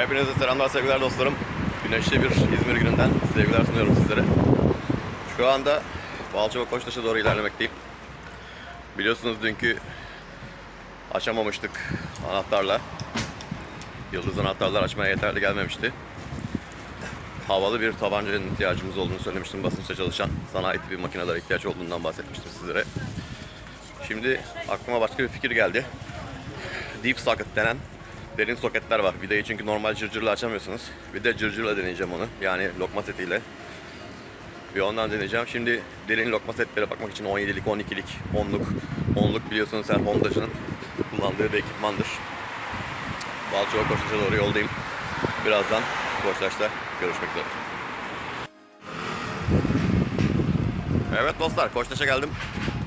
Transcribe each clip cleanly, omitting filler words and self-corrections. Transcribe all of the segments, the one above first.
Hepinize selamlar, sevgiler dostlarım. Güneşli bir İzmir gününden sevgiler sunuyorum sizlere. Şu anda Balçova Koçtaş'a doğru ilerlemekteyim. Biliyorsunuz dünkü açamamıştık anahtarla. Yıldız anahtarlar açmaya yeterli gelmemişti. Havalı bir tabancanın ihtiyacımız olduğunu söylemiştim. Basınçta çalışan sanayi tipi makinelere ihtiyaç olduğundan bahsetmiştim sizlere. Şimdi aklıma başka bir fikir geldi. Deep socket denen derin soketler var. Vidayı çünkü normal cırcırla açamıyorsunuz. Bir de cırcırla deneyeceğim onu. Yani lokma setiyle. Bir ondan deneyeceğim. Şimdi derin lokma setlere bakmak için 17'lik, 12'lik, 10'luk. 10'luk biliyorsunuz her Honda'cının kullandığı bir ekipmandır. Balçova Koçtaş'a doğru yoldayım. Birazdan Koçtaş'ta görüşmek üzere. Evet dostlar, Koçtaş'a geldim.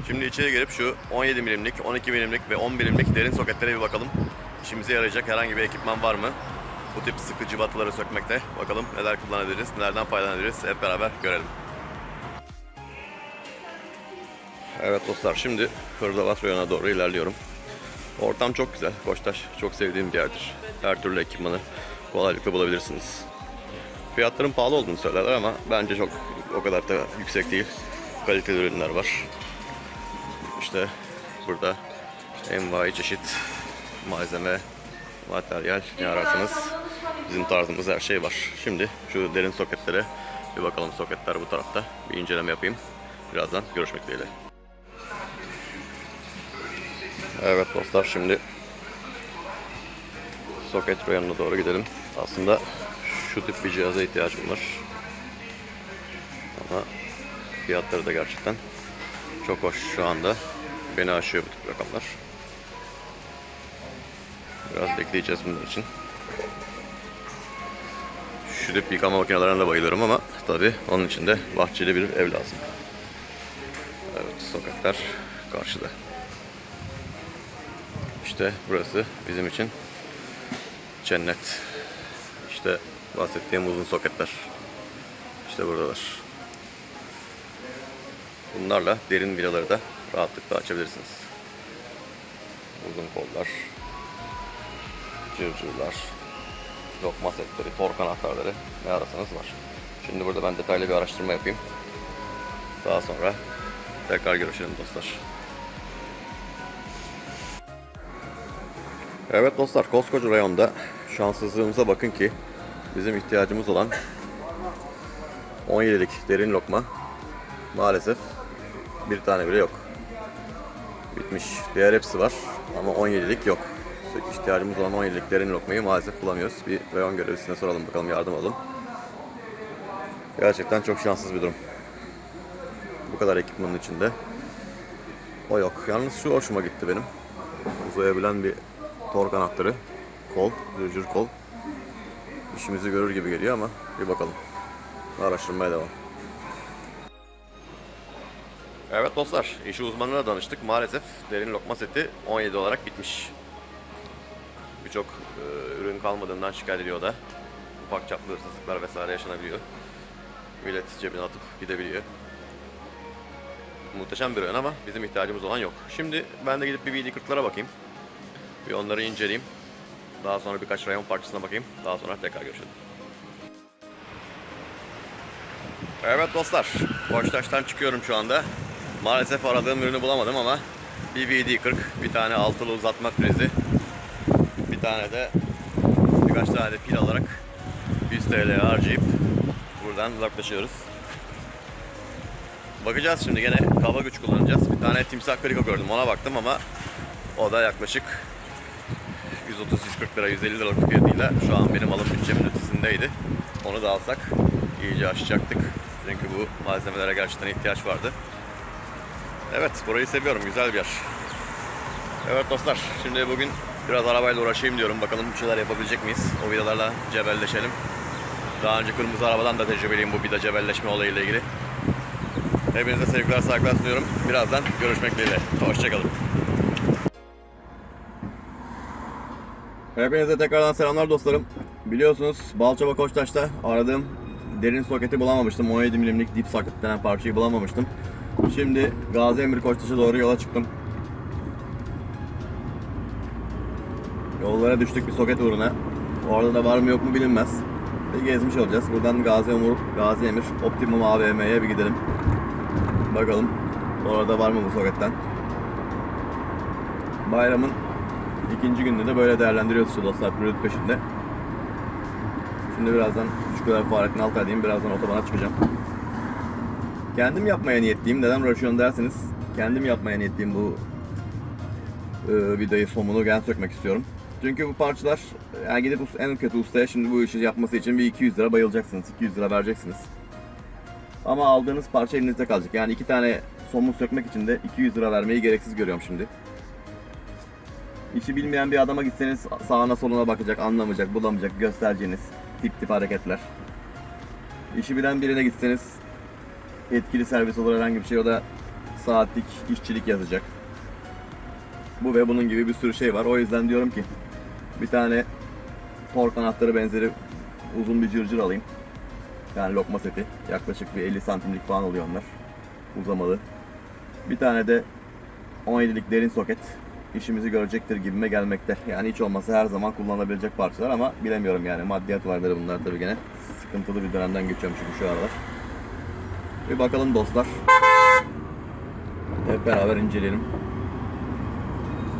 Şimdi içeri girip şu 17 milimlik, 12 milimlik ve 10 milimlik derin soketlere bir bakalım. İşimize yarayacak herhangi bir ekipman var mı? Bu tip sıkı cıvataları sökmekte. Bakalım neler kullanabiliriz, nelerden faydalanabiliriz, hep beraber görelim. Evet dostlar, şimdi Hırdavat rayonuna doğru ilerliyorum. Ortam çok güzel. Koçtaş çok sevdiğim bir yerdir. Her türlü ekipmanı kolaylıkla bulabilirsiniz. Fiyatların pahalı olduğunu söylerler ama bence çok o kadar da yüksek değil. Kaliteli ürünler var. İşte burada envai çeşit malzeme, materyal ne ararsanız bizim tarzımız her şey var. Şimdi şu derin soketlere bir bakalım. Soketler bu tarafta. Bir inceleme yapayım. Birazdan görüşmek dileğiyle. Evet dostlar, şimdi soket rayonuna doğru gidelim. Aslında şu tip bir cihaza ihtiyacım var. Ama fiyatları da gerçekten çok hoş şu anda. Beni aşıyor bu tip rakamlar. Biraz bekleyeceğiz bunun için. Şu tip yıkama makinelerine de bayılıyorum ama tabii onun için de bahçeli bir ev lazım. Evet, sokaklar karşıda. İşte burası bizim için cennet. İşte bahsettiğim uzun soketler. İşte buradalar. Bunlarla derin vidaları da rahatlıkla açabilirsiniz. Uzun kollar, cırcırlar, lokma setleri, tork anahtarları ne ararsanız var. Şimdi burada ben detaylı bir araştırma yapayım. Daha sonra tekrar görüşelim dostlar. Evet dostlar, koskoca rayonda şanssızlığımıza bakın ki bizim ihtiyacımız olan 17'lik derin lokma maalesef bir tane bile yok. Bitmiş. Diğer hepsi var ama 17'lik yok. İhtiyacımız olan 17'lik derin lokmayı maalesef bulamıyoruz. Bir rayon görevlisine soralım bakalım, yardım alalım. Gerçekten çok şanssız bir durum. Bu kadar ekipmanın içinde o yok. Yalnız şu hoşuma gitti benim. Uzayabilen bir tork anahtarı. Kol, cırcır kol. İşimizi görür gibi geliyor ama bir bakalım. Araştırmaya devam. Evet dostlar, işi uzmanına danıştık. Maalesef derin lokma seti 17 olarak bitmiş. Birçok ürün kalmadığından şikayet ediyor da. Ufak çaplı hırsızlıklar vesaire yaşanabiliyor. Millet cebine atıp gidebiliyor. Muhteşem bir ürün ama bizim ihtiyacımız olan yok. Şimdi ben de gidip bir VD40'lara bakayım. Bir onları inceleyeyim. Daha sonra birkaç rayon parçasına bakayım. Daha sonra tekrar görüşelim. Evet dostlar, Koçtaş'tan çıkıyorum şu anda. Maalesef aradığım ürünü bulamadım ama bir VD40, bir tane altılı uzatma prizi, bir tane de birkaç tane de pil alarak 100 TL harcayıp buradan uzaklaşıyoruz. Bakacağız şimdi, gene kaba güç kullanacağız. Bir tane timsah kriko gördüm, ona baktım ama o da yaklaşık 130-140 lira, 150 liralık fiyatıyla şu an benim alım bütçemin ötesindeydi. Onu da alsak iyice aşacaktık. Çünkü bu malzemelere gerçekten ihtiyaç vardı. Evet, burayı seviyorum, güzel bir yer. Evet dostlar, şimdi bugün biraz arabayla uğraşayım diyorum. Bakalım bir şeyler yapabilecek miyiz? O vidalarla cebelleşelim. Daha önce kırmızı arabadan da tecrübeliyim bu vida cebelleşme olayıyla ilgili. Hepinize sevgiler, saygılar sunuyorum. Birazdan görüşmek dileğiyle. Hoşçakalın. Hepinize tekrardan selamlar dostlarım. Biliyorsunuz Balçova Koçtaş'ta aradığım derin soketi bulamamıştım. 17 milimlik deep socket denen parçayı bulamamıştım. Şimdi Gazi Emir Koçtaş'a doğru yola çıktım. Yollara düştük bir soket uğruna. Orada da var mı yok mu bilinmez. Bir gezmiş olacağız. Buradan Gazi Emir Optimum AVM'ye bir gidelim. Bakalım orada var mı bu soketten. Bayramın ikinci gününü de böyle değerlendiriyoruz işte dostlar, Pürüt peşinde. Şimdi birazdan Üsküdar Fahrettin Altay'dayım. Birazdan otobana çıkacağım. Kendim yapmaya niyetliyim. Neden uğraşıyorum derseniz, kendim yapmaya niyetliyim bu vidayı, somunu gen sökmek istiyorum. Çünkü bu parçalar, yani gidip en kötü ustaya şimdi bu işi yapması için bir 200 lira bayılacaksınız, 200 lira vereceksiniz. Ama aldığınız parça elinizde kalacak. Yani 2 tane somun sökmek için de 200 lira vermeyi gereksiz görüyorum şimdi. İşi bilmeyen bir adama gitseniz sağına soluna bakacak, anlamayacak, bulamayacak, göstereceğiniz tip hareketler. İşi bilen birine gitseniz yetkili servis olur herhangi bir şey, o da saatlik işçilik yazacak. Bu ve bunun gibi bir sürü şey var. O yüzden diyorum ki bir tane tork anahtarı benzeri uzun bir cırcır alayım. Yani lokma seti. Yaklaşık bir 50 santimlik falan oluyor onlar. Uzamalı. Bir tane de 17'lik derin soket işimizi görecektir gibime gelmekte. Yani hiç olmazsa her zaman kullanılabilecek parçalar ama bilemiyorum yani. Maddiyat vardır bunlar tabii gene. Sıkıntılı bir dönemden geçiyorum çünkü şu aralar. Bir bakalım dostlar. Hep beraber inceleyelim.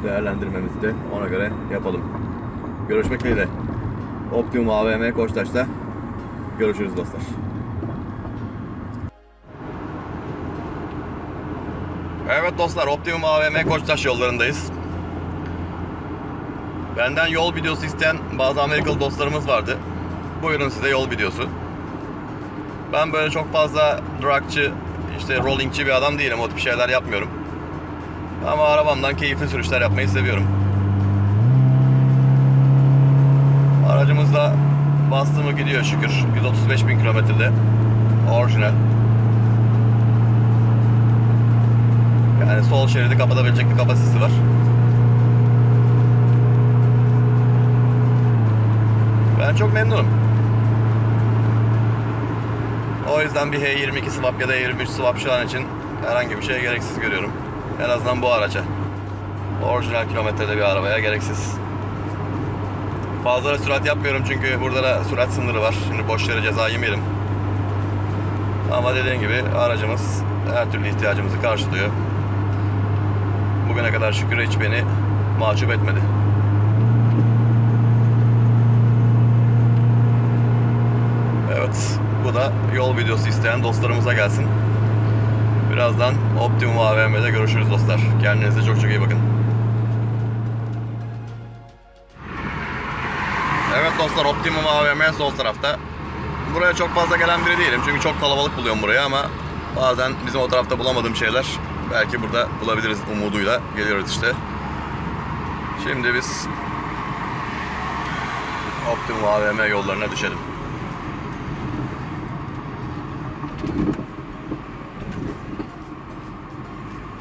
Değerlendirmemizi de ona göre yapalım. Görüşmek dileğiyle. Optimum AVM Koçtaş'ta görüşürüz dostlar. Evet dostlar, Optimum AVM Koçtaş yollarındayız. Benden yol videosu isteyen bazı Amerikalı dostlarımız vardı. Buyurun size yol videosu. Ben böyle çok fazla dragçı, işte rollingçi bir adam değilim. O tip şeyler yapmıyorum. Ama arabamdan keyifli sürüşler yapmayı seviyorum. Aracımız da bastı mı gidiyor şükür. 135.000 kilometrede. Orijinal. Yani sol şeridi kapatabilecek bir kapasitesi var. Ben çok memnunum. O yüzden bir H22 swap ya da H23 swap şu an için herhangi bir şeye gereksiz görüyorum. En azından bu araca. Orijinal kilometrede bir arabaya gereksiz. Fazla da sürat yapmıyorum çünkü burada da sürat sınırı var. Şimdi boş yere ceza yemeyelim. Ama dediğim gibi aracımız her türlü ihtiyacımızı karşılıyor. Bugüne kadar şükür hiç beni mahcup etmedi. Evet, bu da yol videosu isteyen dostlarımıza gelsin. Birazdan Optimum AVM'de görüşürüz dostlar. Kendinize çok çok iyi bakın. Evet dostlar, Optimum AVM sol tarafta. Buraya çok fazla gelen biri değilim çünkü çok kalabalık buluyorum burayı ama bazen bizim o tarafta bulamadığım şeyler belki burada bulabiliriz umuduyla geliyoruz işte. Şimdi biz Optimum AVM yollarına düşelim.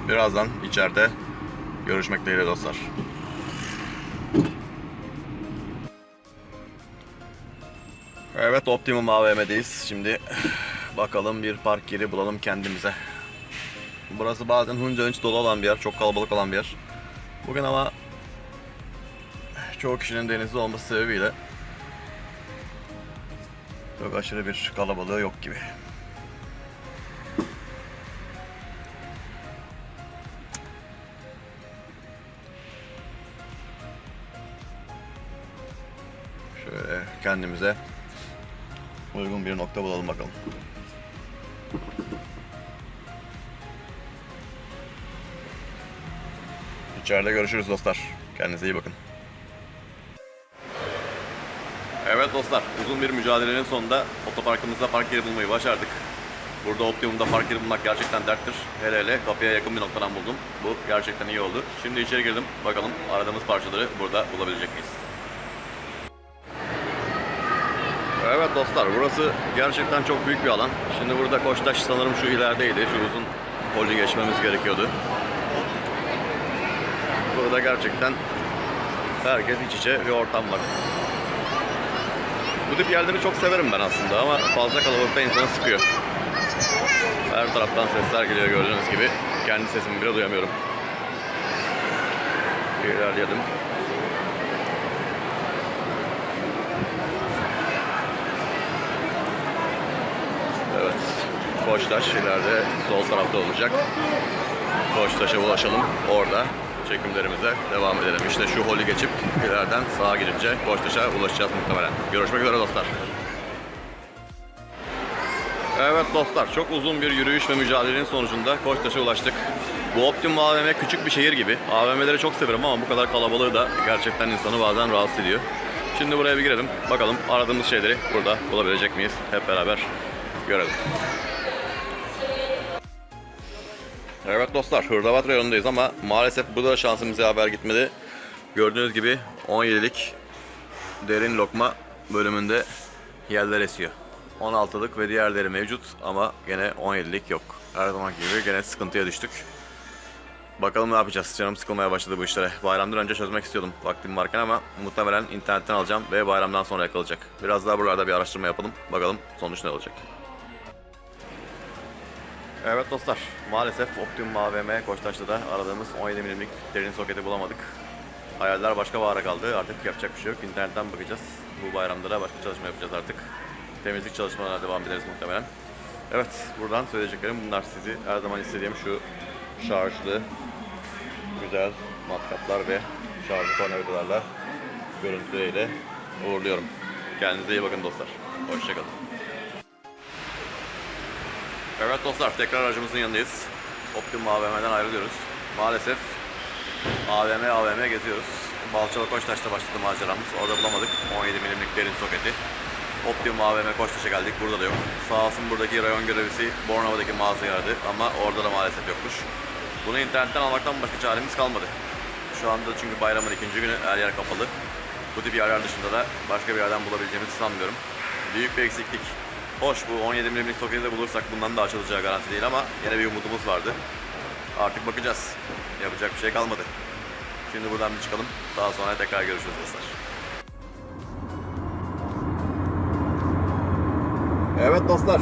Birazdan içeride görüşmek dileğiyle dostlar. Evet, Optimum AVM'deyiz. Şimdi bakalım bir park yeri bulalım kendimize. Burası bazen hınca hınç dolu olan bir yer, çok kalabalık olan bir yer. Bugün ama çoğu kişinin denizde olması sebebiyle çok aşırı bir kalabalığı yok gibi. Şöyle kendimize uygun bir nokta bulalım bakalım. İçeride görüşürüz dostlar. Kendinize iyi bakın. Evet dostlar, uzun bir mücadelenin sonunda otoparkımızda park yeri bulmayı başardık. Burada Optimum'da park yeri bulmak gerçekten derttir. Hele hele kapıya yakın bir noktadan buldum. Bu gerçekten iyi oldu. Şimdi içeri girdim. Bakalım aradığımız parçaları burada bulabilecek miyiz? Evet dostlar, burası gerçekten çok büyük bir alan. Şimdi burada Koçtaş sanırım şu ilerideydi. Şu uzun poli geçmemiz gerekiyordu. Burada gerçekten herkes iç içe bir ortam var. Bu tip yerleri çok severim ben aslında ama fazla kalabalıkta insanı sıkıyor. Her taraftan sesler geliyor gördüğünüz gibi. Kendi sesimi bile duyamıyorum. İlerleyelim. Koçtaş ileride sol tarafta olacak. Koçtaş'a ulaşalım. Orada çekimlerimize devam edelim. İşte şu holü geçip ileriden sağa girince Koçtaş'a ulaşacağız muhtemelen. Görüşmek üzere dostlar. Evet dostlar, çok uzun bir yürüyüş ve mücadelenin sonucunda Koçtaş'a ulaştık. Bu Optimum AVM küçük bir şehir gibi. AVM'leri çok severim ama bu kadar kalabalığı da gerçekten insanı bazen rahatsız ediyor. Şimdi buraya bir girelim. Bakalım aradığımız şeyleri burada bulabilecek miyiz? Hep beraber görelim. Evet dostlar, Hırdavat rayonundayız ama maalesef burada da şansımıza yaver gitmedi. Gördüğünüz gibi 17'lik derin lokma bölümünde yerler esiyor. 16'lık ve diğerleri mevcut ama gene 17'lik yok. Her zaman gibi gene sıkıntıya düştük. Bakalım ne yapacağız? Canım sıkılmaya başladı bu işlere. Bayramdan önce çözmek istiyordum vaktim varken ama muhtemelen internetten alacağım ve bayramdan sonra yakalayacak. Biraz daha buralarda bir araştırma yapalım. Bakalım sonuç ne olacak. Evet dostlar, maalesef Optimum AVM Koçtaş'ta da aradığımız 17 mm'lik derin soketi bulamadık. Hayaller başka bahara kaldı. Artık yapacak bir şey yok. İnternetten bakacağız. Bu bayramda da başka çalışma yapacağız artık. Temizlik çalışmalarına devam ederiz muhtemelen. Evet, buradan söyleyeceklerim bunlar. Sizi her zaman istediğim şu şarjlı, güzel matkaplar ve şarjlı tornavidalarla görüntüyle uğurluyorum. Kendinize iyi bakın dostlar. Hoşçakalın. Evet dostlar, tekrar aracımızın yanındayız. Optimum AVM'den ayrılıyoruz. Maalesef AVM geziyoruz. Balçova Koçtaş'ta başladı maceramız. Orada bulamadık 17 mm'lik derin soketi. Optimum AVM Koçtaş'a geldik. Burada da yok. Sağ olsun buradaki rayon görevlisi Bornova'daki mağazayı aradı ama orada da maalesef yokmuş. Bunu internetten almaktan başka çaremiz kalmadı. Şu anda çünkü bayramın ikinci günü, her yer kapalı. Bu tip yerler dışında da başka bir yerden bulabileceğimizi sanmıyorum. Büyük bir eksiklik. Hoş, bu 17 mm'lik soketi de bulursak bundan da açılacağı garanti değil ama yine bir umudumuz vardı. Artık bakacağız. Yapacak bir şey kalmadı. Şimdi buradan bir çıkalım. Daha sonra tekrar görüşürüz dostlar. Evet dostlar.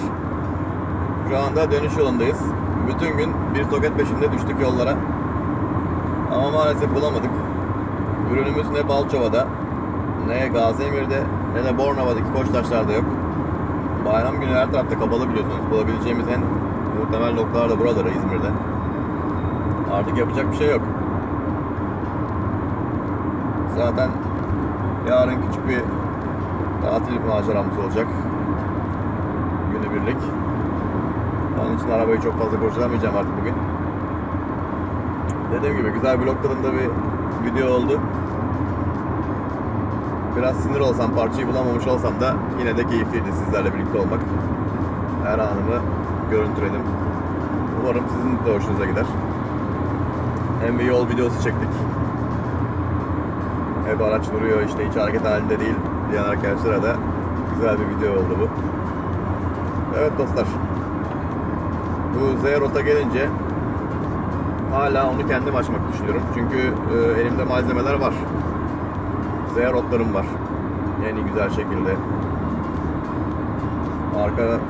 Şu anda dönüş yolundayız. Bütün gün bir soket peşinde düştük yollara. Ama maalesef bulamadık. Ürünümüz ne Balçova'da, ne Gaziemir'de, ne de Bornova'daki Koçtaşlar'da yok. Bayram günü her tarafta kapalı biliyorsunuz. Bulabileceğimiz en muhtemel noktalar da buraları, İzmir'de. Artık yapacak bir şey yok. Zaten yarın küçük bir tatil maceramız olacak. Günübirlik. Onun için arabayı çok fazla kurcalamayacağım artık bugün. Dediğim gibi güzel vlog tadında bir video oldu. Biraz sinir olsam, parçayı bulamamış olsam da yine de keyifliydi sizlerle birlikte olmak. Her anımı görüntüledim. Umarım sizin de hoşunuza gider. Hem bir yol videosu çektik. Hep araç duruyor, işte hiç hareket halinde değil diyen arkadaşlara da güzel bir video oldu bu. Evet dostlar, bu Z-Rot'a gelince hala onu kendim açmak düşünüyorum. Çünkü elimde malzemeler var. Z-Rot'larım var. En güzel şekilde. Arka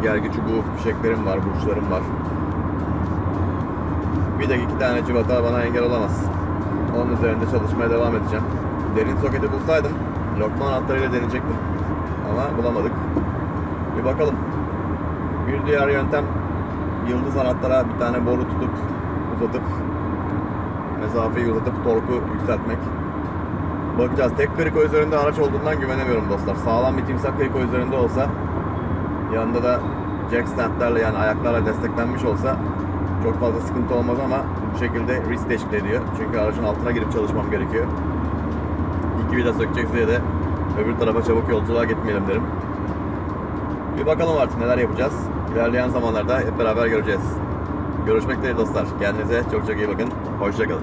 gergi çubuğu fişeklerim var, burçlarım var. Bir de 2 tane civata bana engel olamaz. Onun üzerinde çalışmaya devam edeceğim. Derin soketi bulsaydım lokma anahtarıyla deneyecektim. Ama bulamadık. Bir bakalım. Bir diğer yöntem yıldız anahtara bir tane boru tutup uzatıp mesafeyi uzatıp torku yükseltmek. Bakacağız. Tek kriko üzerinde araç olduğundan güvenemiyorum dostlar. Sağlam bir timsah kriko üzerinde olsa, yanında da jack standlerle, yani ayaklarla desteklenmiş olsa çok fazla sıkıntı olmaz ama bu şekilde risk teşkil ediyor. Çünkü aracın altına girip çalışmam gerekiyor. İki vida sökecek diye de öbür tarafa çabuk yolculuğa gitmeyelim derim. Bir bakalım artık neler yapacağız. İlerleyen zamanlarda hep beraber göreceğiz. Görüşmek dileğiyle dostlar. Kendinize çok çok iyi bakın. Hoşça kalın.